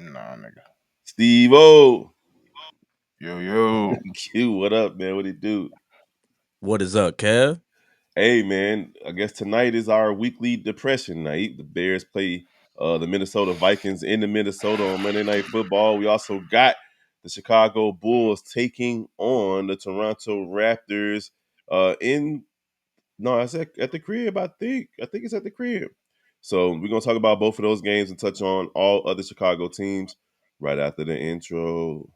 Nah, nigga. Steve-O. Yo, yo. Q, what up, man? What it do? What is up, Kev? Hey, man. I guess tonight is our weekly depression night. The Bears play the Minnesota Vikings in the Minnesota on Monday Night Football. We also got the Chicago Bulls taking on the Toronto Raptors in no, it's at the crib. I think it's at the crib. So we're gonna talk about both of those games and touch on all other Chicago teams right after the intro.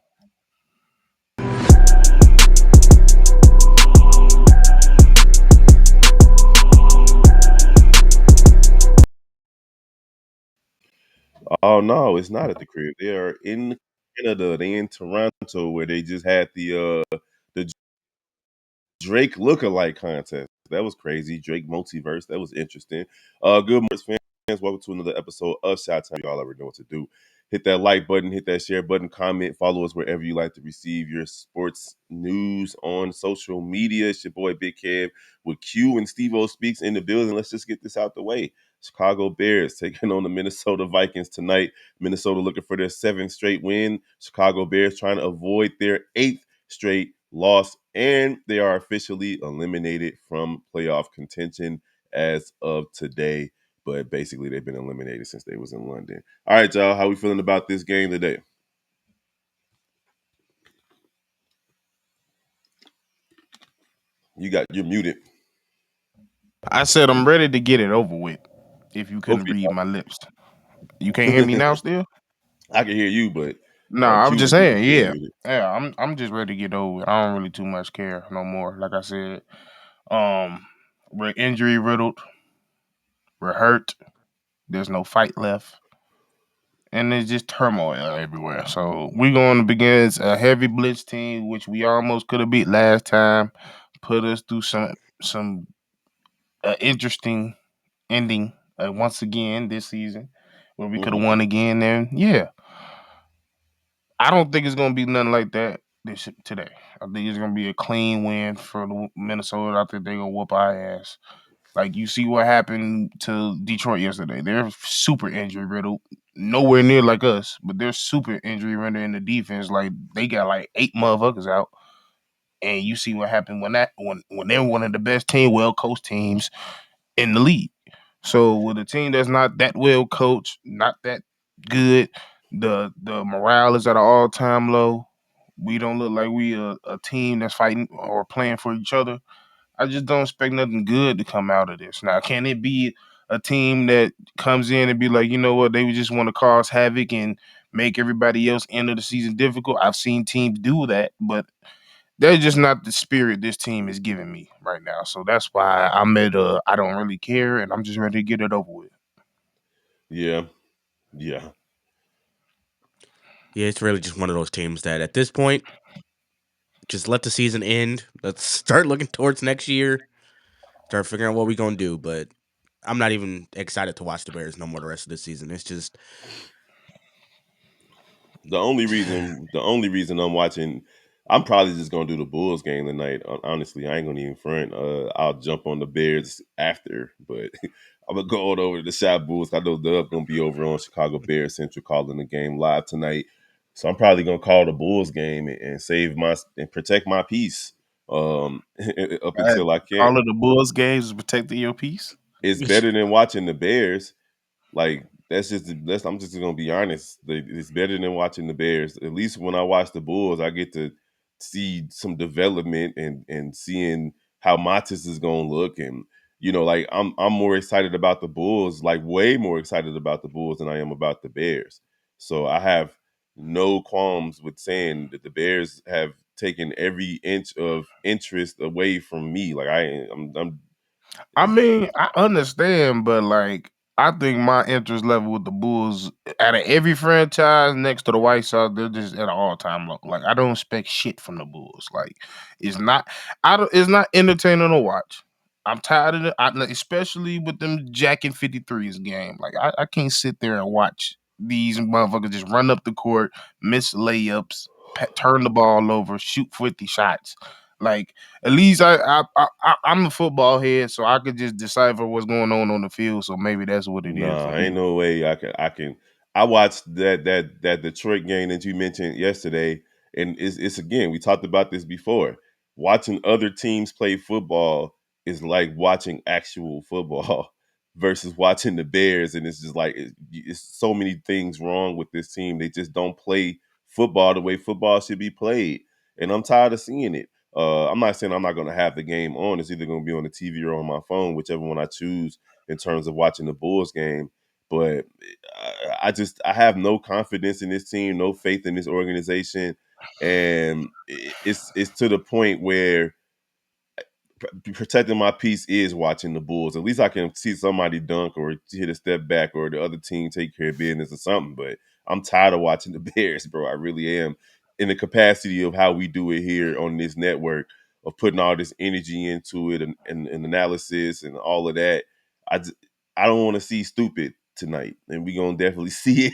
Oh no, it's not at the crib. They are in Canada. They in Toronto where they just had the Drake lookalike contest. That was crazy. Drake multiverse. That was interesting. Good morning, fans. Welcome to another episode of Shot Time. Y'all already know what to do. Hit that like button, hit that share button, comment, follow us wherever you like to receive your sports news on social media. It's your boy Big Kev with Q and Steve O Speaks in the building. Let's just get this out the way. Chicago Bears taking on the Minnesota Vikings tonight. Minnesota looking for their seventh straight win. Chicago Bears trying to avoid their eighth straight loss, and they are officially eliminated from playoff contention as of today. But basically, they've been eliminated since they was in London. All right, y'all, how we feeling about this game today? You're muted. I said I'm ready to get it over with. If you couldn't Hopefully, read my lips. You can't hear me now still? I can hear you, but No, I was Q just is saying, still yeah. muted. Yeah, I'm just ready to get over it. I don't really too much care no more. Like I said, um, we're injury riddled, we're hurt, there's no fight left, and there's just turmoil everywhere. So we're going to begin a heavy blitz team, which we almost could have beat last time, put us through some interesting ending once again this season, where we could have Hmm. won again. Then yeah, I don't think it's gonna be nothing like that today. I think it's gonna be a clean win for the Minnesota. I think they gonna whoop our ass. Like you see what happened to Detroit yesterday. They're super injury riddled. Nowhere near like us, but they're super injury riddled in the defense. Like they got like 8 motherfuckers out. And you see what happened when they're one of the best team, well coached teams in the league. So with a team that's not that well coached, not that good, the morale is at an all time low. We don't look like we a team that's fighting or playing for each other. I just don't expect nothing good to come out of this. Now, can it be a team that comes in and be like, you know what, they just want to cause havoc and make everybody else end of the season difficult? I've seen teams do that, but they're just not the spirit this team is giving me right now. So that's why I'm at I don't really care and I'm just ready to get it over with. Yeah, yeah, Yeah, it's really just one of those teams that at this point, just let the season end. Let's start looking towards next year. Start figuring out what we're gonna do. But I'm not even excited to watch the Bears no more the rest of the season. It's just the only reason I'm watching, I'm probably just gonna do the Bulls game tonight. Honestly, I ain't gonna even front. I'll jump on the Bears after, but I'm gonna go on over to the Shot Bulls. I know Dub gonna be over on Chicago Bears Central calling the game live tonight, so I'm probably gonna call the Bulls game and save my and protect my peace up Uh, until I can't. all of the Bulls games is protecting your peace. It's better than watching the Bears. Like that's I'm just gonna be honest. It's better than watching the Bears. At least when I watch the Bulls, I get to see some development and seeing how Matis is gonna look, and like I'm more excited about the Bulls, like way more excited about the Bulls than I am about the Bears. So I have no qualms with saying that the Bears have taken every inch of interest away from me. Like I'm I mean, I understand, but like, I think my interest level with the Bulls, out of every franchise next to the White Sox, they're just at an all time low. Like, I don't expect shit from the Bulls. Like, it's not, it's not entertaining to watch. I'm tired of it, like, especially with them jacking 53s game. Like, I can't sit there and watch these motherfuckers just run up the court, miss layups, turn the ball over, shoot 50 shots. Like, at least I'm a football head, so I could just decipher what's going on the field. So maybe that's what it is for Nah, ain't me. no way I can. I watched that Detroit game that you mentioned yesterday, and it's again, we talked about this before. Watching other teams play football is like watching actual football versus watching the Bears, and it's just like it's so many things wrong with this team. They just don't play football the way football should be played, and I'm tired of seeing it. I'm not saying I'm not going to have the game on. It's either going to be on the TV or on my phone, whichever one I choose in terms of watching the Bulls game. But I have no confidence in this team, no faith in this organization, and it's to the point where protecting my peace is watching the Bulls. At least I can see somebody dunk or hit a step back or the other team take care of business or something. But I'm tired of watching the Bears, bro. I really am. In the capacity of how we do it here on this network, of putting all this energy into it and analysis and all of that. I just, I don't want to see stupid tonight, and we gonna definitely see it.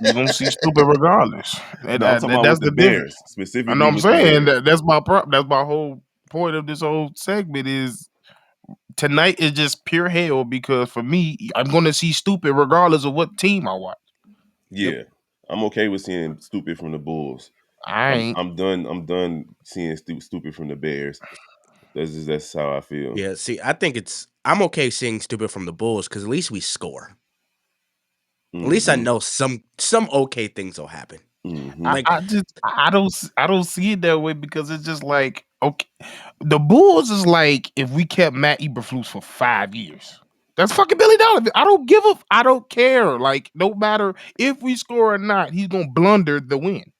You're gonna see stupid regardless. No, I'm talking about That's with the the difference. Bears, I know specifically I'm with the saying Bears. that's my whole point of this whole segment is tonight is just pure hell because for me, I'm gonna see stupid regardless of what team I watch. Yep. Yeah, I'm okay with seeing stupid from the Bulls. I ain't. I'm done seeing stupid from the Bears. That's how I feel. Yeah. See, I think I'm okay seeing stupid from the Bulls because at least we score. At least I Hmm. know some okay things will happen. Hmm. Like, I don't see it that way because it's just like okay, the Bulls is like if we kept Matt Eberflus for 5 years. That's fucking Billy Donovan. I don't care. Like no matter if we score or not, he's gonna blunder the win.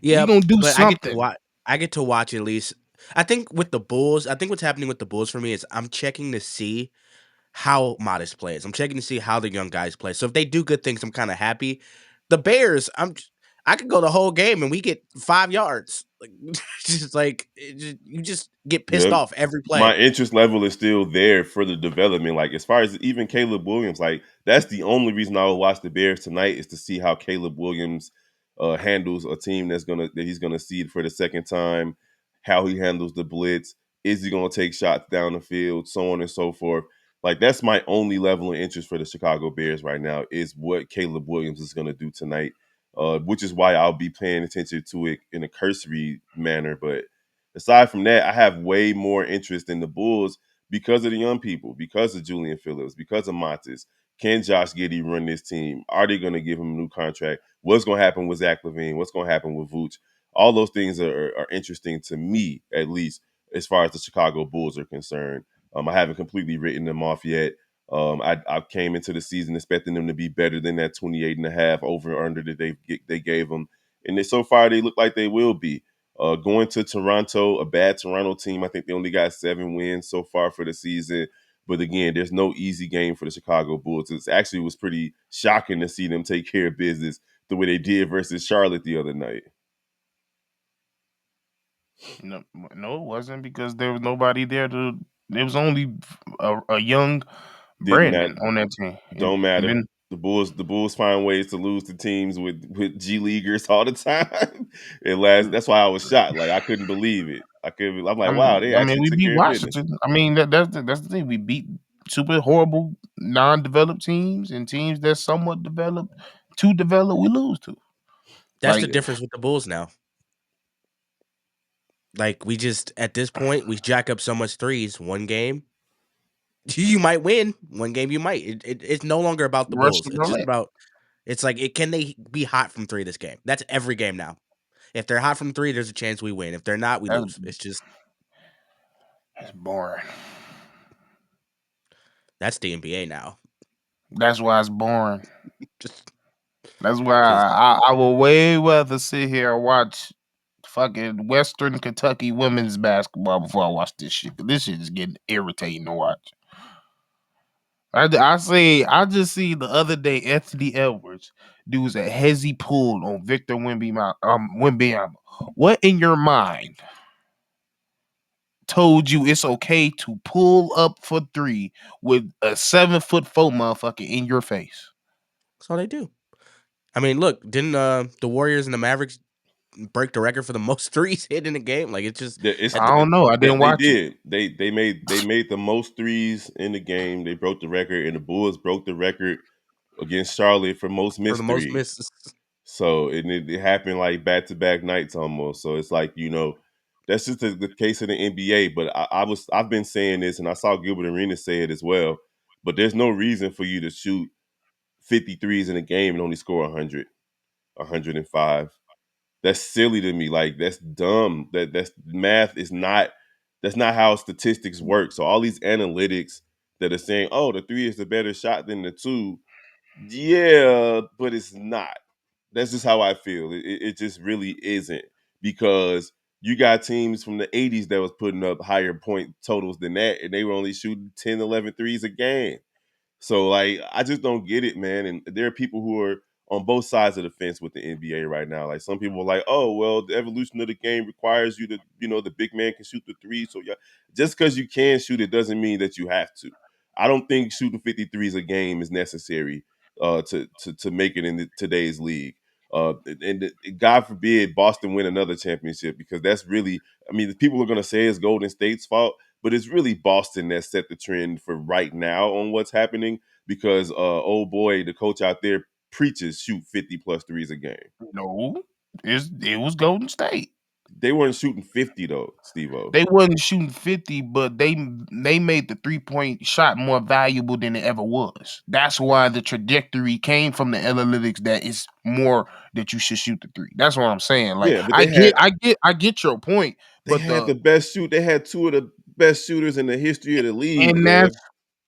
He yeah, gonna do but something. I get to watch at least. I think with the Bulls, I think what's happening with the Bulls for me is I'm checking to see how Modest plays. I'm checking to see how the young guys play. So if they do good things, I'm kind of happy. The Bears, I could go the whole game and we get 5 yards. Like just like you just get pissed Yeah, off every my play. interest level is still there for the development. Like as far as even Caleb Williams, like that's the only reason I will watch the Bears tonight is to see how Caleb Williams handles a team that he's gonna seed for the second time, how he handles the blitz, is he gonna take shots down the field, so on and so forth. Like that's my only level of interest for the Chicago Bears right now is what Caleb Williams is gonna do tonight, which is why I'll be paying attention to it in a cursory manner, but aside from that, I have way more interest in the Bulls because of the young people, because of Julian Phillips, because of Montes. Can Josh Giddey run this team? Are they going to give him a new contract? What's going to happen with Zach Levine? What's going to happen with Vooch? All those things are interesting to me, at least, as far as the Chicago Bulls are concerned. I haven't completely written them off yet. I came into the season expecting them to be better than that 28 and a half over or under that they gave them. And so far, they look like they will be. Going to Toronto, a bad Toronto team. I think they only got 7 wins so far for the season. But again, there's no easy game for the Chicago Bulls. It actually was pretty shocking to see them take care of business the way they did versus Charlotte the other night. No, no, it wasn't because there was nobody there to. There was only a young Didn't matter. Brandon on that team, Don't and matter. then The Bulls find ways to lose to teams with G leaguers all the time. That's why I was shocked. Like I couldn't believe it. I'm like, wow, they I mean, actually we took beat care of business. Washington. I mean, that's the thing. We beat super horrible non-developed teams and teams that's somewhat developed to develop. We lose to That's the like difference with the Bulls now. Like we just at this point we jack up so much threes. One game you might win. One game you might. It's no longer about the Russian Bulls. It's just roulette. about it's like can they be hot from three this game? That's every game now. If they're hot from three, there's a chance we win. If they're not, we That's, lose. It's just that's boring. that's the NBA now. That's why it's boring. Just That's why because I would way rather sit here and watch fucking Western Kentucky women's basketball before I watch this shit. 'Cause this shit is getting irritating to watch. I just see the other day Anthony Edwards do a hezzy pull on Victor Wembanyama. What in your mind told you it's okay to pull up for three with a 7'4" motherfucker in your face? that's all they do. I mean, look, didn't the Warriors and the Mavericks break the record for the most threes hit in a game? Like it's just It's at the I don't know. I didn't they watch it. did. They made the most threes in the game. They broke the record, and the Bulls broke the record against Charlotte for most for the missed most threes. misses. So it happened like back to back nights almost. So it's like, that's just the case in the NBA. But I've been saying this, and I saw Gilbert Arenas say it as well. But there's no reason for you to shoot 53s in a game and only score 100, 105. That's silly to me. Like, that's dumb. That's math is not that's not how statistics work. So all these analytics that are saying, oh, the three is the better shot than the two, yeah, but it's not. That's just how I feel. It just really isn't, because you got teams from the 80s that was putting up higher point totals than that, and they were only shooting 10, 11 threes a game. So, like, I just don't get it, man. And there are people who are on both sides of the fence with the NBA right now. Like, some people are like, oh, well, the evolution of the game requires you to, the big man can shoot the three. So yeah, just because you can shoot it doesn't mean that you have to. I don't think shooting 53s a game is necessary to make it in today's league. And God forbid Boston win another championship, because that's really, I mean, people are going to say it's Golden State's fault, but it's really Boston that set the trend for right now on what's happening, because old boy, the coach out there preaches shoot 50 plus threes a game. No, it was Golden State. They weren't shooting 50 though, Steve-O. They wasn't shooting 50, but they made the 3-point shot more valuable than it ever was. That's why the trajectory came from the analytics that is more that you should shoot the three. That's what I'm saying. Like Yeah, but I get your point, they but had the best shoot. They had two of the best shooters in the history of the league, and man.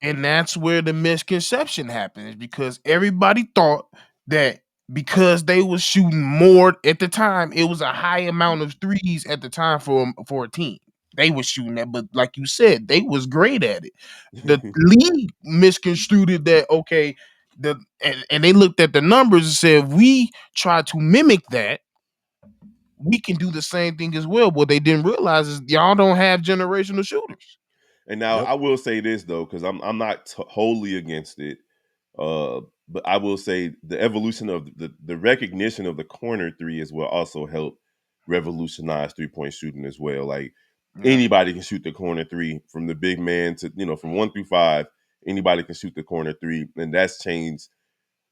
that's where the misconception happens, because everybody thought that because they was shooting more at the time, it was a high amount of threes at the time for a team. They was shooting that, but like you said, they was great at it. The league misconstrued it that okay, and they looked at the numbers and said, if we try to mimic that, we can do the same thing as well. What they didn't realize is y'all don't have generational shooters. And now Yep. I will say this though, because I'm not wholly against it. Uh, but I will say the evolution of the recognition of the corner three as well also help revolutionize 3-point shooting as well. Like, Yeah. anybody can shoot the corner three, from the big man to, from 1 through 5. Anybody can shoot the corner three, and that's changed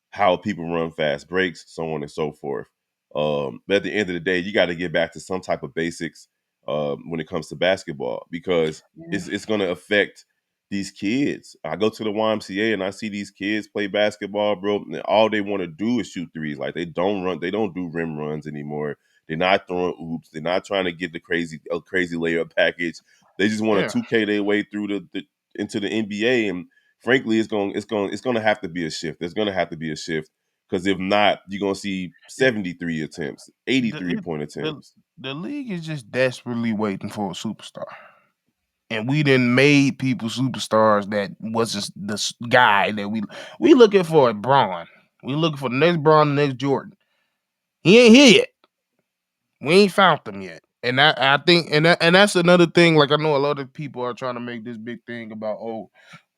how people run fast breaks, so on and so forth. But at the end of the day, you got to get back to some type of basics when it comes to basketball, because it's going to affect these kids. I go to the YMCA and I see these kids play basketball, bro, and all they want to do is shoot threes. Like, they don't run, they don't do rim runs anymore. They're not throwing oops. They're not trying to get the crazy layup package. They just want Yeah. to 2K their way through the into the NBA, and frankly, it's going to have to be a shift. There's going to have to be a shift, because if not, you're going to see 73 attempts, the 83 it, point the attempts. the league is just desperately waiting for a superstar, and we done made people superstars that was just guy that we looking for a Braun. We looking for the next Braun, the next Jordan. He ain't here yet. We ain't found them yet. And I think and that's another thing. Like, I know a lot of people are trying to make this big thing about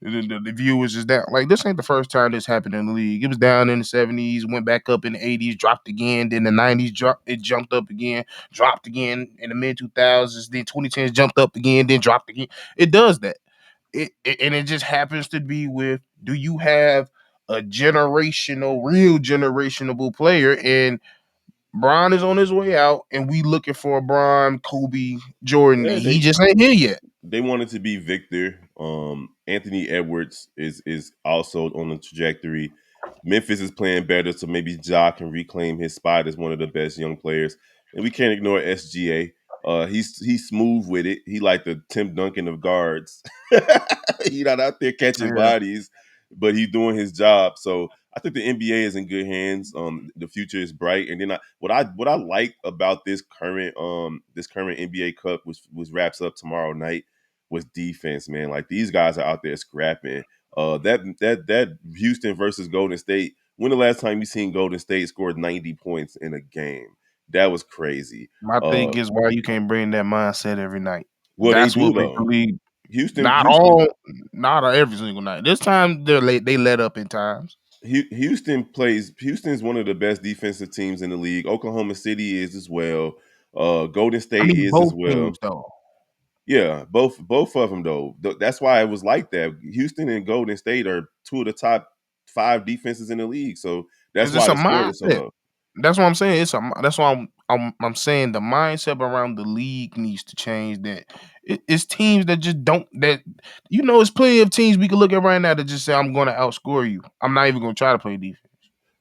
the viewers is down. Like, this ain't the first time this happened in the league. It was down in the 70s, went back up in the 80s, dropped again. Then the 90s it jumped up again, dropped again in the mid 2000s. Then 2010s jumped up again, then dropped again. It does that. And it just happens to be with, do you have a real generational player? And Bron is on his way out, and we looking for Bron, Kobe, Jordan, Yeah, and he just ain't here yet. they wanted to be Victor. Anthony Edwards is also on the trajectory. Memphis is playing better, so maybe Ja can reclaim his spot as one of the best young players. And we can't ignore SGA. He's smooth with it. He like the Tim Duncan of guards. He's not out there catching Yeah, bodies, but he's doing his job. So I think the NBA is in good hands. The future is bright. And then what I like about this current NBA Cup, which wraps up tomorrow night, was defense, man. Like, these guys are out there scrapping. That Houston versus Golden State. When the last time you seen Golden State scored 90 points in a game? That was crazy. my Uh, thing is why you can't bring that mindset every night. well, they That's do what make the though. league Houston, not Houston, all, not every single night. This time they let up in times. Houston's one of the best defensive teams in the league. Oklahoma City is as well. Golden I State mean, is as both well. teams though. Yeah, both of them though. That's why it was like that. Houston and Golden State are two of the top 5 defenses in the league. So that's It's why just a the scoring is so mindset. low. That's what I'm saying. That's why I'm saying the mindset around the league needs to change. That it's teams that just don't that it's plenty of teams we can look at right now that just say I'm going to outscore you. I'm not even going to try to play defense.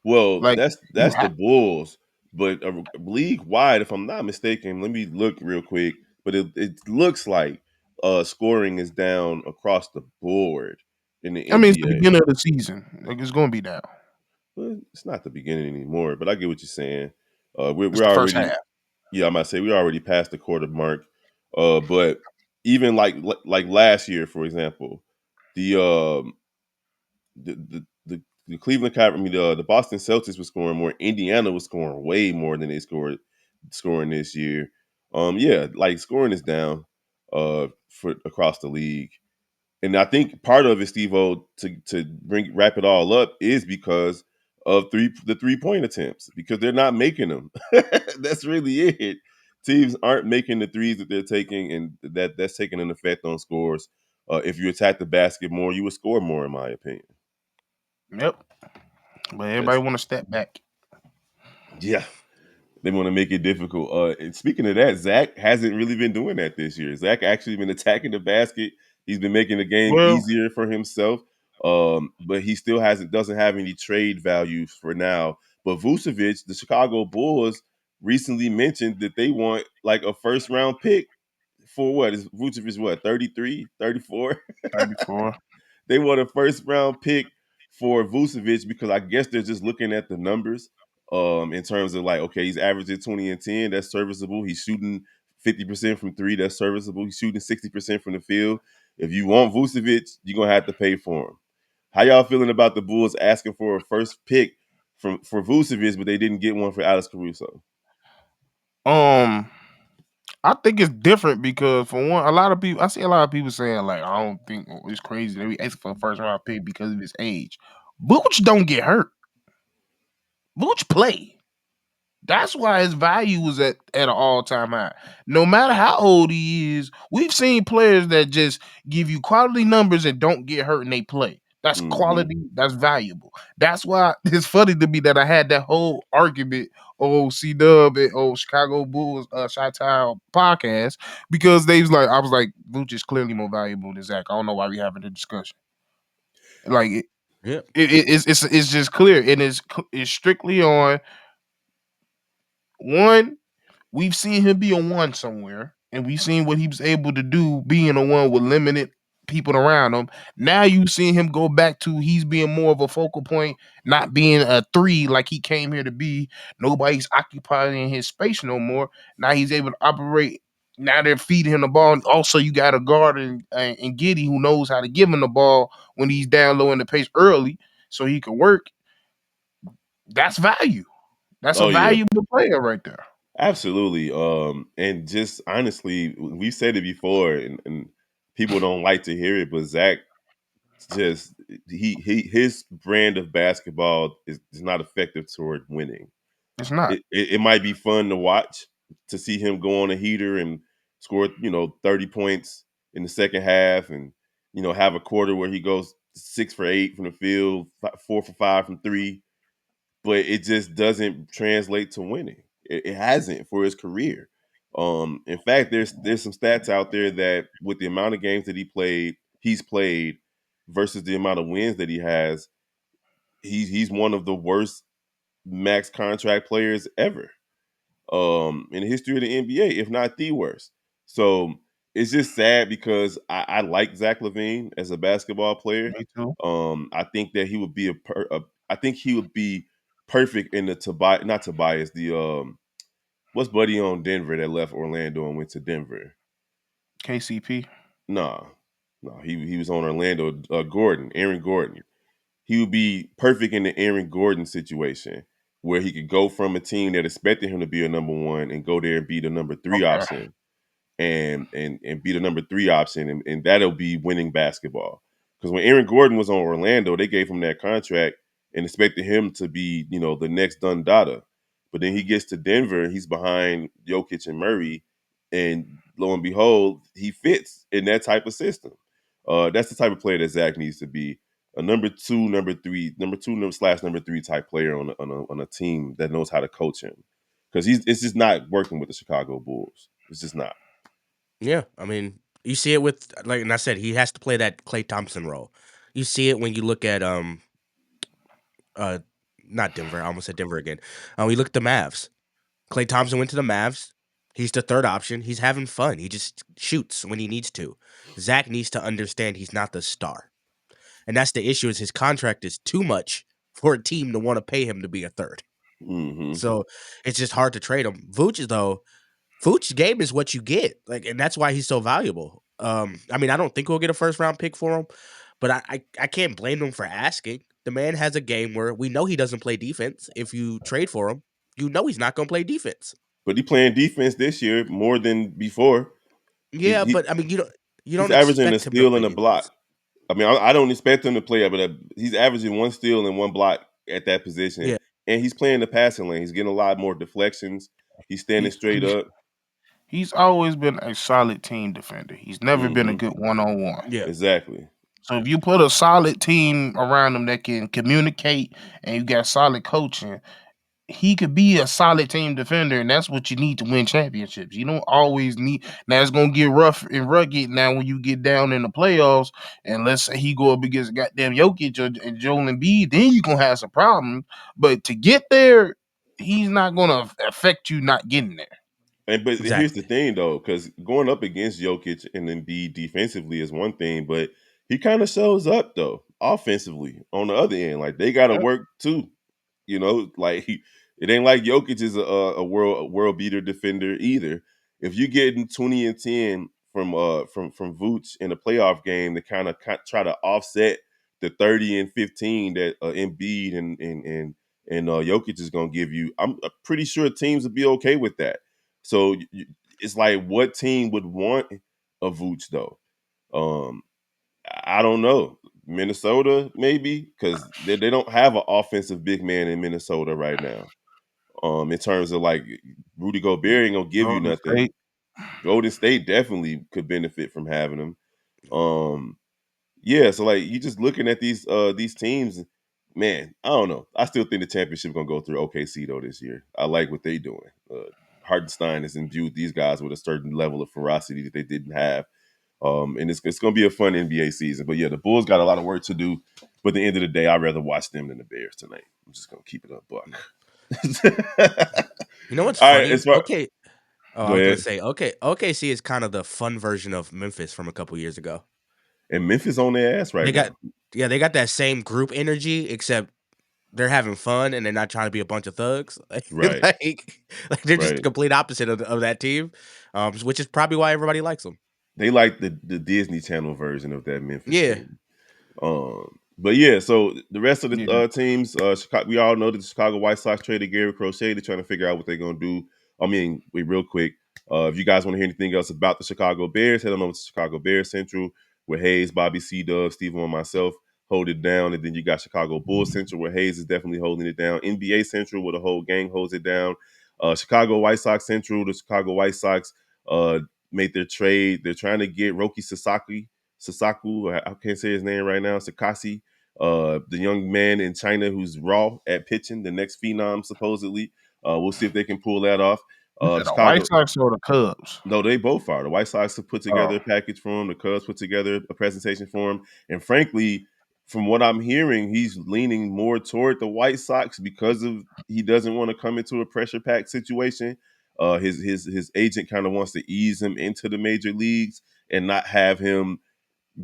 Well, Like you that's the have. Bulls, but league wide, if I'm not mistaken, let me look real quick. But it looks like scoring is down across the board in the I mean, it's the NBA. beginning of the season. Like it's going to be down. But it's not the beginning anymore. But I get what you're saying. It's We're the first already half. yeah, I might say we already passed the quarter mark. But even like last year, for example, the the Cleveland Cavaliers, I mean, the Boston Celtics was scoring more. Indiana was scoring way more than they scoring this year. Yeah, like scoring is down for across the league. And I think part of it, Steve O, to wrap it all up is because of the 3-point attempts, because they're not making them. That's really it. Teams aren't making the threes that they're taking, and that's taking an effect on scores. If you attack the basket more, you would score more, in my opinion. Yep. But everybody That's want to step back. yeah. They want to make it difficult. And speaking of that, Zach hasn't really been doing that this year. Zach actually been attacking the basket. He's been making the game Well, easier for himself. But he still doesn't have any trade value for now. But Vucevic, the Chicago Bulls, recently mentioned that they want like a first round pick for what is Vucevic, what, 33, 34? 34. They want a first round pick for Vucevic because I guess they're just looking at the numbers in terms of like, okay, he's averaging 20 and 10. That's serviceable. He's shooting 50% from three. That's serviceable. He's shooting 60% from the field. If you want Vucevic, you're going to have to pay for him. How y'all feeling about the Bulls asking for a first pick for Vucevic, but they didn't get one for Alex Caruso? Um, I think it's different because for one, a lot of people I see a lot of people saying like I don't think it's crazy that we asked for a first round pick because of his age. Booch don't get hurt. Booch play. That's why his value is at an all time high. No matter how old he is, we've seen players that just give you quality numbers and don't get hurt and they play. That's Mm-hmm. quality. That's valuable. That's why it's funny to me that I had that whole argument on C Dub and on Chicago Bulls Chi-Town podcast because they was like, I was like, Vooch is clearly more valuable than Zach. I don't know why we having the discussion. Like Yeah. it's just clear and it's strictly on one. We've seen him be a one somewhere, and we've seen what he was able to do being a one with limited people around him. Now you see him go back to he's being more of a focal point, not being a three like he came here to be. Nobody's occupying his space no more. Now he's able to operate. Now they're feeding him the ball. And also, you got a guard and Giddy who knows how to give him the ball when he's down low in the pace early, so he can work. That's value. That's a Oh yeah. valuable player right there. Absolutely. And just honestly, we said it before, and people don't like to hear it, but Zach just his brand of basketball is not effective toward winning. It's not. It might be fun to watch to see him go on a heater and score, 30 points in the second half, and have a quarter where he goes 6 for 8 from the field, 4 for 5 from three, but it just doesn't translate to winning. It hasn't for his career. In fact, there's some stats out there that with the amount of games that he's played versus the amount of wins that he has, he's one of the worst max contract players ever in the history of the NBA, if not the worst. So it's just sad because I like Zach LaVine as a basketball player. Me too. I think that he would be I think he would be perfect in the Tobias, not Tobias, the what's Buddy on Denver that left Orlando and went to Denver? KCP. Nah, no, he was on Orlando. Gordon, Aaron Gordon. He would be perfect in the Aaron Gordon situation where he could go from a team that expected him to be a number one and go there and be the number three Okay. option and be the number three option, and that'll be winning basketball. Because when Aaron Gordon was on Orlando, they gave him that contract and expected him to be, the next Dundada. But then he gets to Denver, he's behind Jokic and Murray, and lo and behold, he fits in that type of system. That's the type of player that Zach needs to be. a number two slash number 3 type player on a team that knows how to coach him, because it's just not working with the Chicago Bulls. It's just not. Yeah, I mean, you see it with like, and I said he has to play that Klay Thompson role. You see it when you look at uh not Denver. I almost said Denver again. We look at the Mavs. Klay Thompson went to the Mavs. He's the third option. He's having fun. He just shoots when he needs to. Zach needs to understand he's not the star. And that's the issue is his contract is too much for a team to want to pay him to be a third. Hmm. So it's just hard to trade him. Vooch is though, Vooch's game is what you get. Like, and that's why he's so valuable. I mean, I don't think we'll get a first round pick for him, but I can't blame him for asking. The man has a game where we know he doesn't play defense. If you trade for him, you know he's not gonna play defense. But he playing defense this year more than before. Yeah, He but I mean, you he's don't averaging a expect him to steal play and a defense. block. I mean, I don't expect him to play it, but he's averaging one steal and one block at that position, Yeah, and he's playing the passing lane. He's getting a lot more deflections. He's standing He, straight he's up. he's always been a solid team defender. He's never been a Hmm. good one on one. yeah. Exactly. So if you put a solid team around him that can communicate and you got solid coaching, he could be a solid team defender, and that's what you need to win championships. You don't always need. Now it's gonna get rough and rugged now when you get down in the playoffs, and let's say he go up against goddamn Jokic and Joel Embiid, then you gonna have some problems. But to get there, he's not gonna affect you not getting there. And but here's the Exactly. thing though, because going up against Jokic and Embiid defensively is one thing, but he kind of shows up though offensively on the other end. Like they got to Yep. work too. Like it ain't like Jokic is a world beater defender either. If you getting 20 and 10 from Vooch in a playoff game to kind of try to offset the 30 and 15 that Embiid and Jokic is gonna give you, I'm pretty sure teams would be okay with that. So it's like, what team would want a Vooch though? Um, I don't know. Minnesota, maybe, because they don't have an offensive big man in Minnesota right now. In terms of like Rudy Gobert ain't gonna give you Golden nothing. State. Golden State definitely could benefit from having him. Um, yeah, so like you just looking at these teams, man, I don't know. I still think the championship gonna go through OKC though this year. I like what they doing. Hartenstein has imbued these guys with a certain level of ferocity that they didn't have. And it's going to be a fun NBA season. But yeah, the Bulls got a lot of work to do. But at the end of the day, I'd rather watch them than the Bears tonight. I'm just going to keep it a buck. You know what's All right, funny? as far Okay. Oh, I go was gonna ahead. say, okay, OKC is kind of the fun version of Memphis from a couple years ago. And Memphis on their ass right They got now. yeah, they got that same group energy, except they're having fun and they're not trying to be a bunch of thugs. Right, Like they're just the right. complete opposite of that team, which is probably why everybody likes them. They like the Disney Channel version of that Memphis Yeah, team. But yeah, so the rest of the Yeah. teams, Chicago, we all know that the Chicago White Sox traded Gary Crochet. They're trying to figure out what they're gonna do. I mean, wait, real quick. If you guys want to hear anything else about the Chicago Bears, head on over to Chicago Bears Central, where Hayes, Bobby C. Dub, Steven, and myself hold it down. And then you got Chicago Bulls Central, where Hayes is definitely holding it down. NBA Central, where the whole gang holds it down. Chicago White Sox Central, the Chicago White Sox uh, made their trade. They're trying to get Roki Sasaku, I can't say his name right now, Sakasi, the young man in China who's raw at pitching, the next phenom supposedly. We'll see if they can pull that off. You said the White Chicago, Sox or the Cubs? no, they both are. The White Sox have put Oh, together a package for him. The Cubs put together a presentation for him. And frankly, from what I'm hearing, he's leaning more toward the White Sox because of he doesn't want to come into a pressure packed situation. His agent kind of wants to ease him into the major leagues and not have him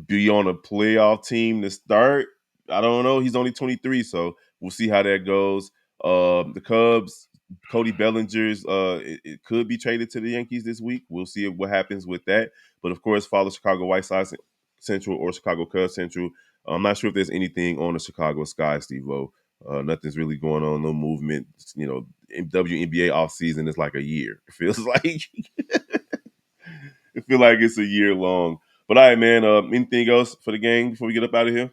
be on a playoff team to start. I don't know. He's only 23, so we'll see how that goes. The Cubs, Cody Bellinger's, it could be traded to the Yankees this week. We'll see what happens with that. But of course, follow Chicago White Sox Central or Chicago Cubs Central. I'm not sure if there's anything on the Chicago Sky, Steve O. Nothing's really going on, no movement. WNBA offseason is like a year. It feels like it feel like it's a year long. But all right, man. Anything else for the gang before we get up out of here?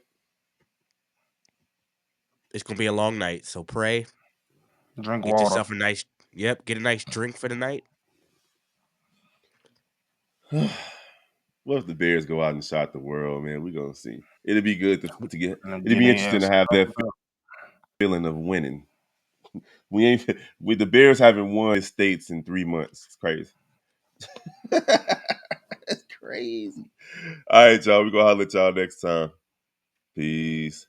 it's gonna be a long night, so pray. drink Get water. yourself a nice get a nice drink for the night. What if the Bears go out and shot the world, man? We're gonna see. It'll be good to get. And I'm It'll getting be their interesting to ass have that up. feeling of winning. We ain't with the Bears haven't won in states in 3 months. It's crazy. That's crazy. All right, y'all. We're gonna holler at y'all next time. Peace.